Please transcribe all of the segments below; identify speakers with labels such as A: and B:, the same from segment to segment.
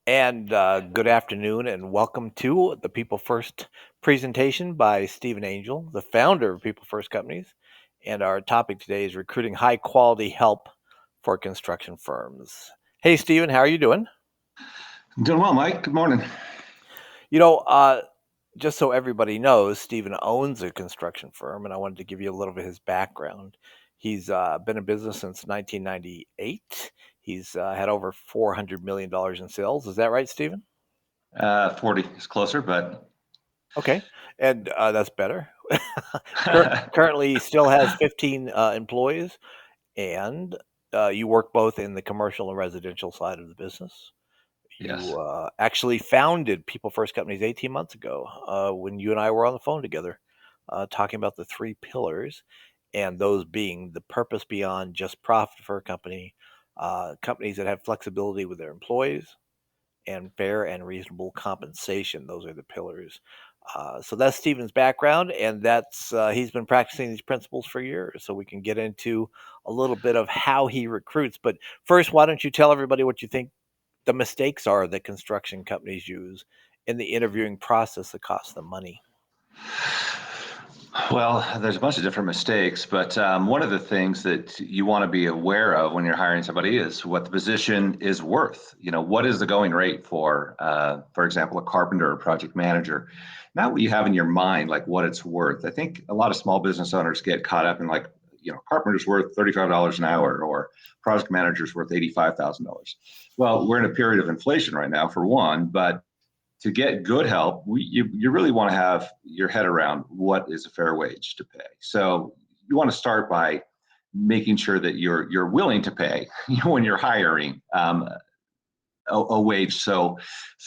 A: And good afternoon, and welcome to the People First presentation by Stephen Angel, the founder of People First Companies. And our topic today is recruiting high quality help for construction firms. Hey, Stephen, how are you doing?
B: I'm doing well, Mike. Good morning.
A: You know, just so everybody knows, Stephen owns a construction firm, and I wanted to give you a little bit of his background. He's been in business since 1998. He's had over $400 million in sales. Is that right, Stephen?
B: 40 is closer, but
A: Okay, and that's better. Currently, he still has 15 employees, and you work both in the commercial and residential side of the business.
B: yes.
A: You actually founded People First Companies 18 months ago when you and I were on the phone together talking about the three pillars, and those being the purpose beyond just profit for a company, companies that have flexibility with their employees, and fair and reasonable compensation. Those are the pillars. So that's Stephen's background, and that's he's been practicing these principles for years. So we can get into a little bit of how he recruits. But first, why don't you tell everybody what you think the mistakes are that construction companies use in the interviewing process that cost them money?
B: Well, there's a bunch of different mistakes, but one of the things that you want to be aware of when you're hiring somebody is what the position is worth. What is the going rate for example, a carpenter or project manager? Not what you have in your mind, like what it's worth. I think a lot of small business owners get caught up in like, carpenter's worth $35 an hour or project manager's worth $85,000. Well, we're in a period of inflation right now, for one, but to get good help, you really want to have your head around what is a fair wage to pay. So you want to start by making sure that you're willing to pay when you're hiring a wage. So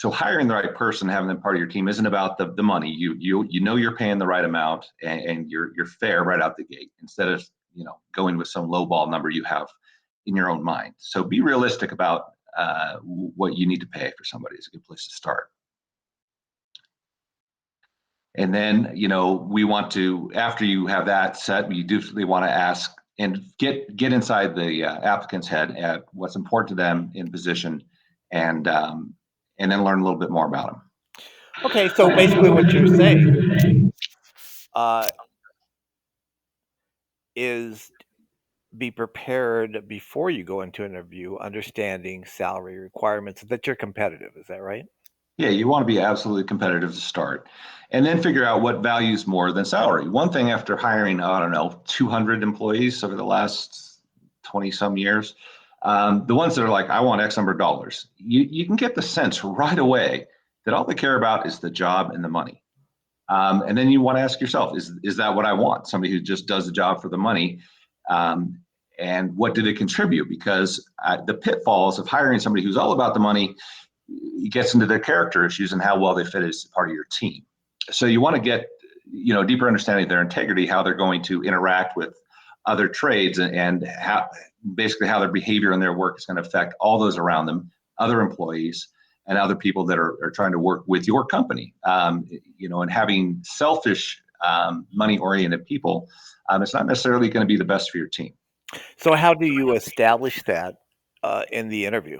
B: hiring the right person, having them part of your team, isn't about the money. You know you're paying the right amount and you're fair right out the gate instead of going with some low ball number you have in your own mind. So be realistic about what you need to pay for somebody is a good place to start. And then, we want to, after you have that set, you definitely want to ask and get inside the applicant's head at what's important to them in position, and and then learn a little bit more about
A: Okay, so basically, what you're saying uh, is be prepared before you go into an interview, understanding salary requirements, that you're competitive. Is that right?
B: Yeah, you want to be absolutely competitive to start, and then figure out what values more than salary. One thing after hiring, I don't know, 200 employees over the last 20 some years, the ones that are like, I want X number of dollars, you can get the sense right away that all they care about is the job and the money. And then you want to ask yourself, is that what I want? Somebody who just does the job for the money. Um, and what did it contribute? Because the pitfalls of hiring somebody who's all about the money, it gets into their character issues and how well they fit as part of your team. So you want to get deeper understanding of their integrity, how they're going to interact with other trades, and how basically how their behavior and their work is going to affect all those around them, other employees, and other people that are trying to work with your company. And having selfish, money-oriented people, it's not necessarily going to be the best for your team.
A: So, how do you establish that in the interview?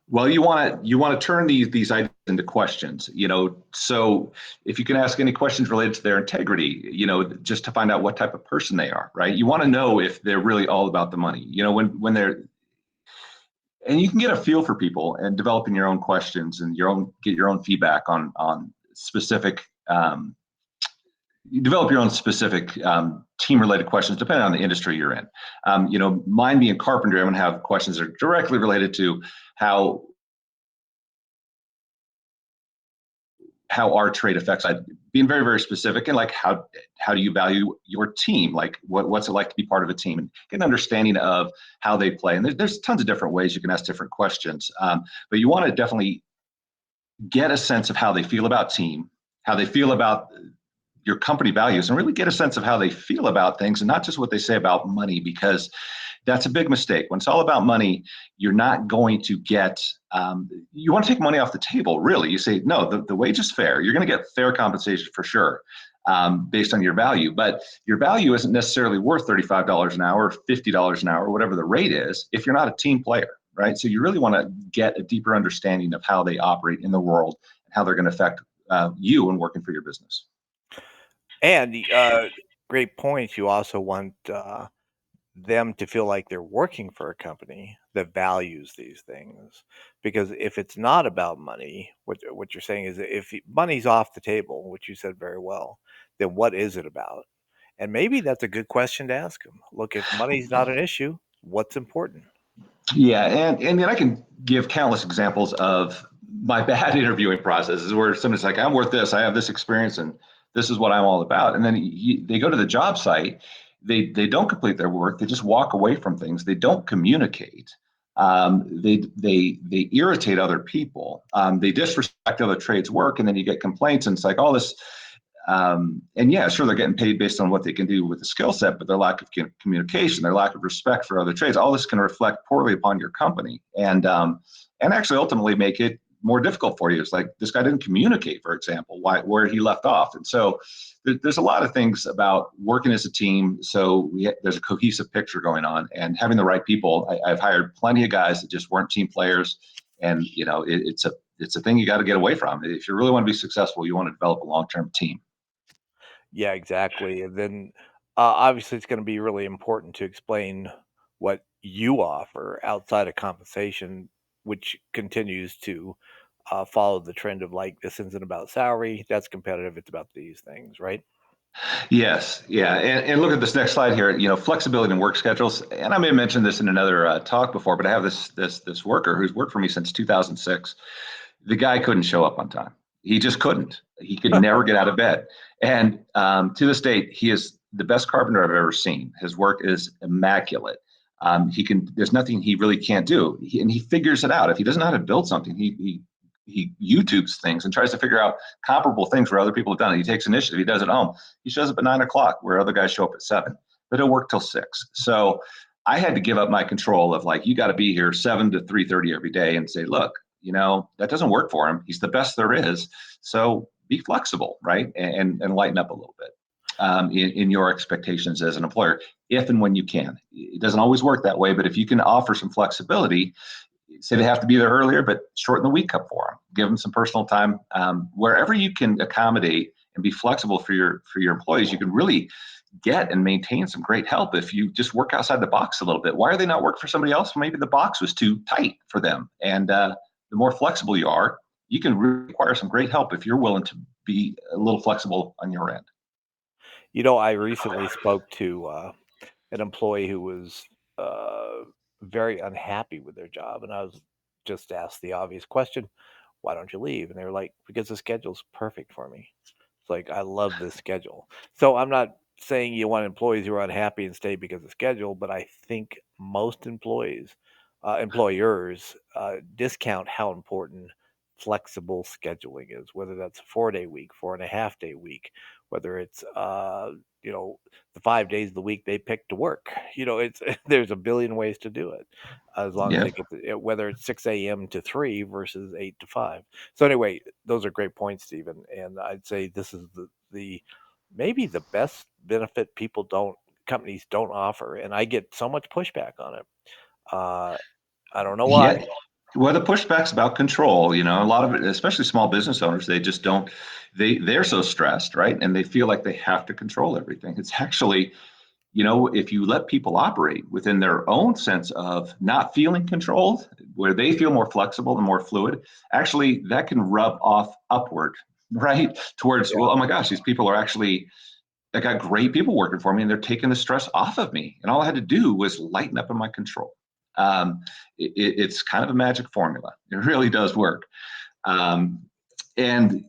B: Well, you want to turn these ideas into questions. So if you can ask any questions related to their integrity, just to find out what type of person they are, right? You want to know if they're really all about the money. When they're, and you can get a feel for people and developing your own questions and get your own feedback on specific. You develop your own specific team related questions depending on the industry you're in. Mine being carpentry, I'm going to have questions that are directly related to how our trade affects. Being very, very specific, and like how do you value your team? Like what's it like to be part of a team, and get an understanding of how they play. And there's tons of different ways you can ask different questions, but you want to definitely get a sense of how they feel about team, how they feel about your company values, and really get a sense of how they feel about things, and not just what they say about money, because that's a big mistake. When it's all about money, you're not going to get, you want to take money off the table, really. You say, no, the wage is fair. You're going to get fair compensation for sure, based on your value. But your value isn't necessarily worth $35 an hour, $50 an hour, whatever the rate is, if you're not a team player. right? So you really want to get a deeper understanding of how they operate in the world and how they're going to affect you and working for your business.
A: And great points. You also want them to feel like they're working for a company that values these things. Because if it's not about money, what you're saying is that if money's off the table, which you said very well, then what is it about? And maybe that's a good question to ask them. Look, if money's not an issue, what's important?
B: Yeah, and then I can give countless examples of my bad interviewing processes where somebody's like, "I'm worth this. I have this experience, and this is what I'm all about." And then they go to the job site, they don't complete their work. They just walk away from things. They don't communicate. They irritate other people. They disrespect other trades work, and then you get complaints, and it's like all this. And yeah, sure, they're getting paid based on what they can do with the skill set, but their lack of communication, their lack of respect for other trades, all this can reflect poorly upon your company, and actually ultimately make it more difficult for you. It's like this guy didn't communicate, for example, where he left off, and so there's a lot of things about working as a team. So there's a cohesive picture going on, and having the right people. I've hired plenty of guys that just weren't team players, and it's a thing you got to get away from. If you really want to be successful, you want to develop a long-term team.
A: Yeah, exactly. And then obviously, it's going to be really important to explain what you offer outside of compensation, which continues to follow the trend of like, this isn't about salary, that's competitive, it's about these things, right?
B: Yes, yeah, and look at this next slide here. Flexibility in work schedules, and I may have mentioned this in another talk before, but I have this worker who's worked for me since 2006. The guy couldn't show up on time. He just couldn't. He could never get out of bed, and to this date, he is the best carpenter I've ever seen. His work is immaculate. He can. There's nothing he really can't do, and he figures it out. If he doesn't know how to build something, he YouTubes things and tries to figure out comparable things where other people have done it. He takes initiative. He does it at home. He shows up at 9 o'clock where other guys show up at 7, but he'll work till 6. So I had to give up my control of like, you got to be here 7 to 3:30 every day and say, look, that doesn't work for him. He's the best there is. So be flexible, right? And lighten up a little bit in your expectations as an employer, if and when you can. It doesn't always work that way, but if you can offer some flexibility, say they have to be there earlier, but shorten the week up for them. Give them some personal time. Wherever you can accommodate and be flexible for your employees, you can really get and maintain some great help if you just work outside the box a little bit. Why are they not working for somebody else? Well, maybe the box was too tight for them. And the more flexible you are, you can really acquire some great help if you're willing to be a little flexible on your end.
A: I recently spoke to an employee who was uh, very unhappy with their job, and I was just asked the obvious question, "Why don't you leave?" And they were like, "Because the schedule's perfect for me." It's like, I love this schedule. So I'm not saying you want employees who are unhappy and stay because of schedule, but I think most employers discount how important flexible scheduling is, whether that's a 4-day week, 4.5-day week, whether it's the 5 days of the week they pick to work. It's there's a billion ways to do it, as long as
B: Yeah.
A: they get whether it's 6 a.m. to 3 versus 8 to 5. So anyway, those are great points, Stephen. And I'd say this is the maybe the best benefit companies don't offer, and I get so much pushback on it. Uh, I don't know
B: Yeah.
A: why.
B: Well, the pushback's about control. A lot of it, especially small business owners, they just don't. They're so stressed, right? And they feel like they have to control everything. It's actually, if you let people operate within their own sense of not feeling controlled, where they feel more flexible and more fluid, actually that can rub off upward, right? Towards, well,
A: Yeah.
B: oh my gosh, these people are actually, I got great people working for me and they're taking the stress off of me. And all I had to do was lighten up in my control. Um, it's kind of a magic formula. It really does work. Um, and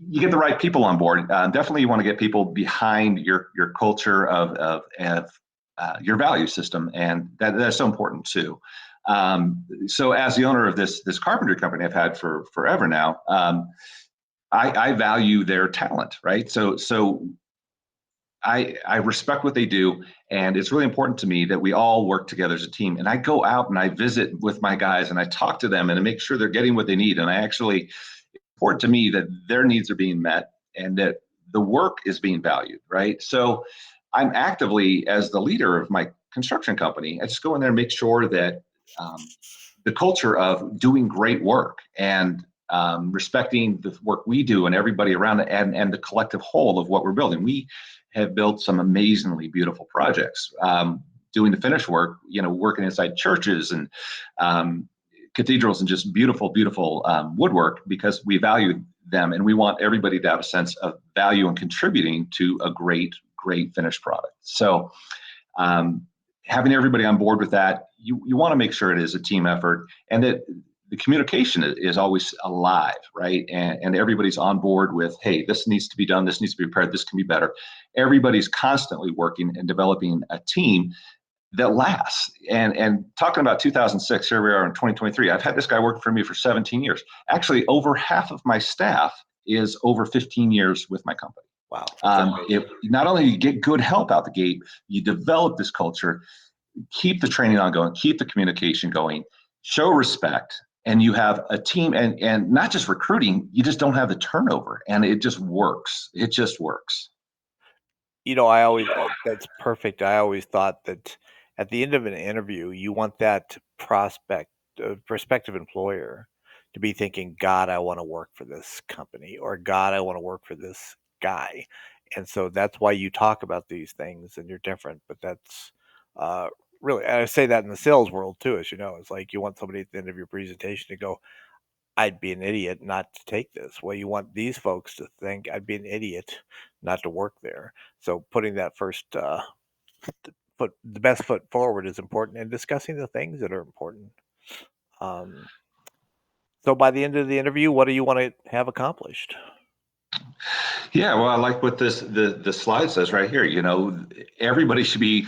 B: you get the right people on board. Definitely, you want to get people behind your culture of your value system, and that's so important too. So, as the owner of this carpentry company I've had for forever now, I value their talent, right? So I respect what they do, and it's really important to me that we all work together as a team. And I go out and I visit with my guys and I talk to them and I make sure they're getting what they need. And I actually, it's important to me that their needs are being met and that the work is being valued, right? So I'm actively, as the leader of my construction company, I just go in there and make sure that the culture of doing great work and respecting the work we do and everybody around it, and the collective whole of what we're building. We have built some amazingly beautiful projects. Doing the finish work, working inside churches and cathedrals and just beautiful, beautiful woodwork, because we value them and we want everybody to have a sense of value and contributing to a great, great finished product. So having everybody on board with that, you want to make sure it is a team effort and that the communication is always alive, right? And everybody's on board with, hey, this needs to be done, this needs to be prepared, this can be better. Everybody's constantly working and developing a team that lasts. And talking about 2006, here we are in 2023. I've had this guy working for me for 17 years. Actually, over half of my staff is over 15 years with my company.
A: Wow.
B: If not only you get good help out the gate, you develop this culture, keep the training ongoing, keep the communication going, show respect, and you have a team, and not just recruiting, you just don't have the turnover, and it just works. It just works.
A: That's perfect. I always thought that at the end of an interview, you want that prospective employer to be thinking, God, I want to work for this company, or God, I want to work for this guy. And so that's why you talk about these things and you're different. But that's uh, really, and I say that in the sales world too, as you know, it's like you want somebody at the end of your presentation to go, I'd be an idiot not to take this. Well, you want these folks to think I'd be an idiot not to work there. So putting that first the best foot forward is important, and discussing the things that are important. Um, so by the end of the interview, what do you want to have accomplished?
B: Yeah, well, I like what the slide says right here. Everybody should be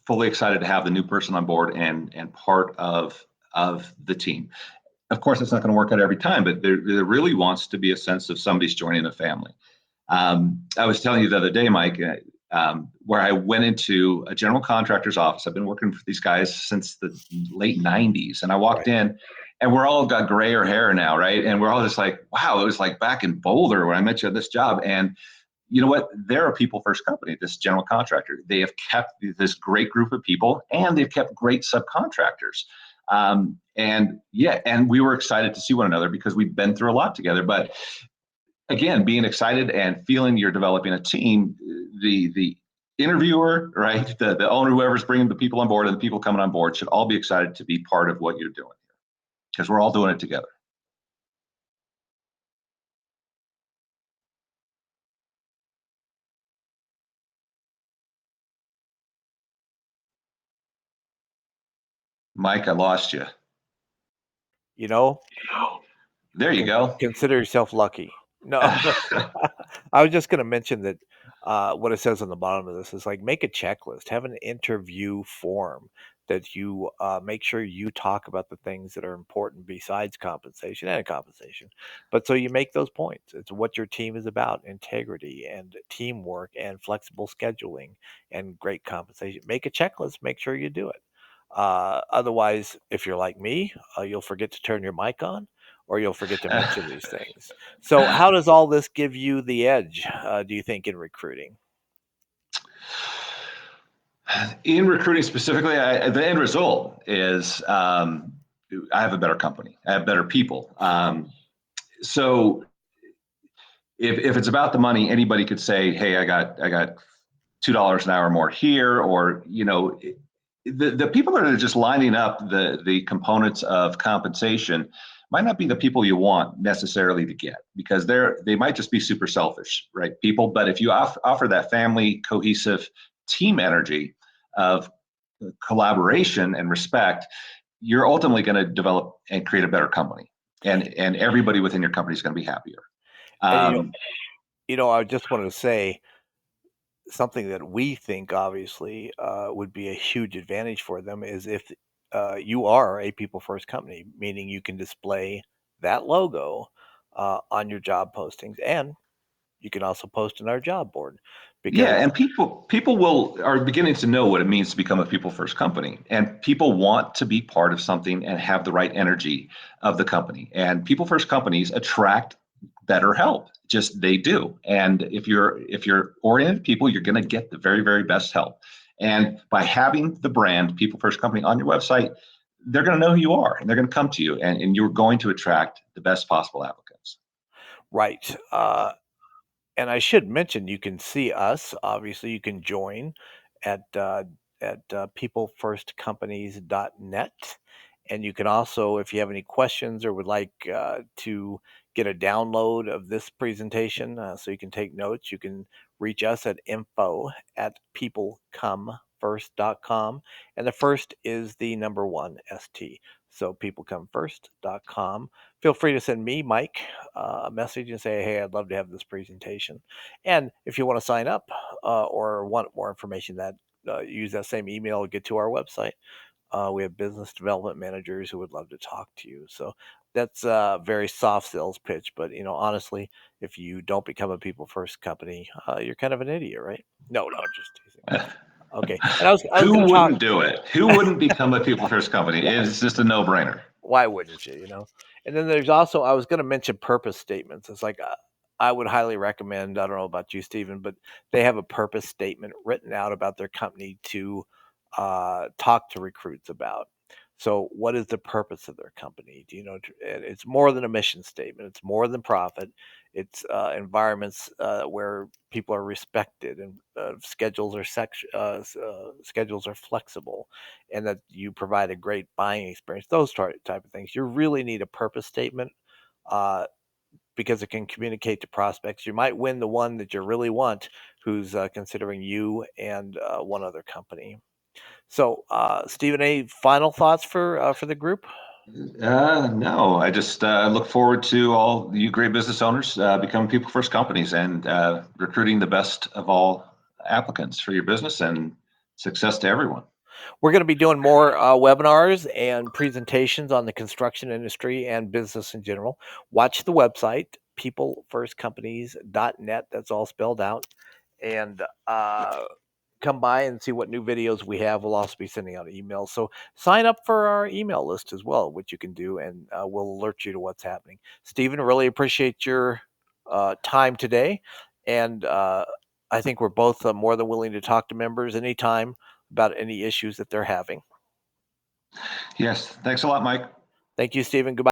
B: fully excited to have the new person on board and part of the team. Of course, it's not going to work out every time, but there really wants to be a sense of somebody's joining the family. I was telling you the other day, Mike, where I went into a general contractor's office. I've been working for these guys since the late 90s. And I walked in and we're all got grayer hair now, right? And we're all just like, wow, it was like back in Boulder when I met you at this job. And you know what? They're a people first company, this general contractor. They have kept this great group of people and they've kept great subcontractors. And we were excited to see one another because we've been through a lot together. But again, being excited and feeling you're developing a team, the interviewer, right, the owner, whoever's bringing the people on board and the people coming on board should all be excited to be part of what you're doing here because we're all doing it together. Mike, I lost you.
A: You know,
B: There you go.
A: Consider yourself lucky. No, I was just going to mention that what it says on the bottom of this is like make a checklist, have an interview form that you make sure you talk about the things that are important besides compensation and compensation. But so you make those points. It's what your team is about: integrity and teamwork and flexible scheduling and great compensation. Make a checklist. Make sure you do it. Otherwise, if you're like me, you'll forget to turn your mic on or you'll forget to mention these things. So, how does all this give you the edge, do you think, in recruiting?
B: In recruiting specifically, the end result is I have a better company. I have better people. So if it's about the money, anybody could say, "Hey, I got $2 an hour more here," or the people that are just lining up the components of compensation might not be the people you want necessarily to get because they might just be super selfish, right? People, but if you offer that family cohesive team energy of collaboration and respect, you're ultimately going to develop and create a better company, and everybody within your company is going to be happier.
A: And I just wanted to say something that we think obviously would be a huge advantage for them is if you are a people first company, meaning you can display that logo on your job postings, and you can also post in our job board
B: Yeah,
A: because
B: and people are beginning to know what it means to become a people first company, and people want to be part of something and have the right energy of the company. And people first companies attract better help, just they do. And if you're oriented people, you're going to get the very very best help. And by having the brand people first company on your website, they're going to know who you are and they're going to come to you, and you're going to attract the best possible applicants.
A: Right. And I should mention, you can see us. Obviously, you can join at peoplefirstcompanies.net, and you can also, if you have any questions or would like to get a download of this presentation, so you can take notes, you can reach us at info@peoplecomefirst.com, and the first is the number one ST. So peoplecomefirst.com. Feel free to send me, Mike, a message and say, hey, I'd love to have this presentation. And if you want to sign up or want more information, that use that same email, get to our website. We have business development managers who would love to talk to you. So that's a very soft sales pitch. But, honestly, if you don't become a people first company, you're kind of an idiot, right? No, just teasing. Okay. And I was
B: Who
A: going to talk.
B: wouldn't do it? Who wouldn't become a people first company? It's just a no brainer.
A: Why wouldn't you? And then there's also, I was going to mention purpose statements. It's like, I would highly recommend, I don't know about you, Stephen, but they have a purpose statement written out about their company to talk to recruits about. So what is the purpose of their company? It's more than a mission statement. It's more than profit. It's environments where people are respected, and schedules are flexible, and that you provide a great buying experience. Those type of things. You really need a purpose statement, uh, because it can communicate to prospects. You might win the one that you really want, who's considering you and one other company. So, Stephen, any final thoughts for the group?
B: No, I just look forward to all you great business owners becoming people first companies and recruiting the best of all applicants for your business, and success to everyone.
A: We're going to be doing more webinars and presentations on the construction industry and business in general. Watch the website, peoplefirstcompanies.net. That's all spelled out. And come by and see what new videos we have. We'll also be sending out emails. So sign up for our email list as well, which you can do, and we'll alert you to what's happening. Stephen, really appreciate your time today. And I think we're both more than willing to talk to members anytime about any issues that they're having.
B: Yes, thanks a lot, Mike.
A: Thank you, Stephen. Goodbye.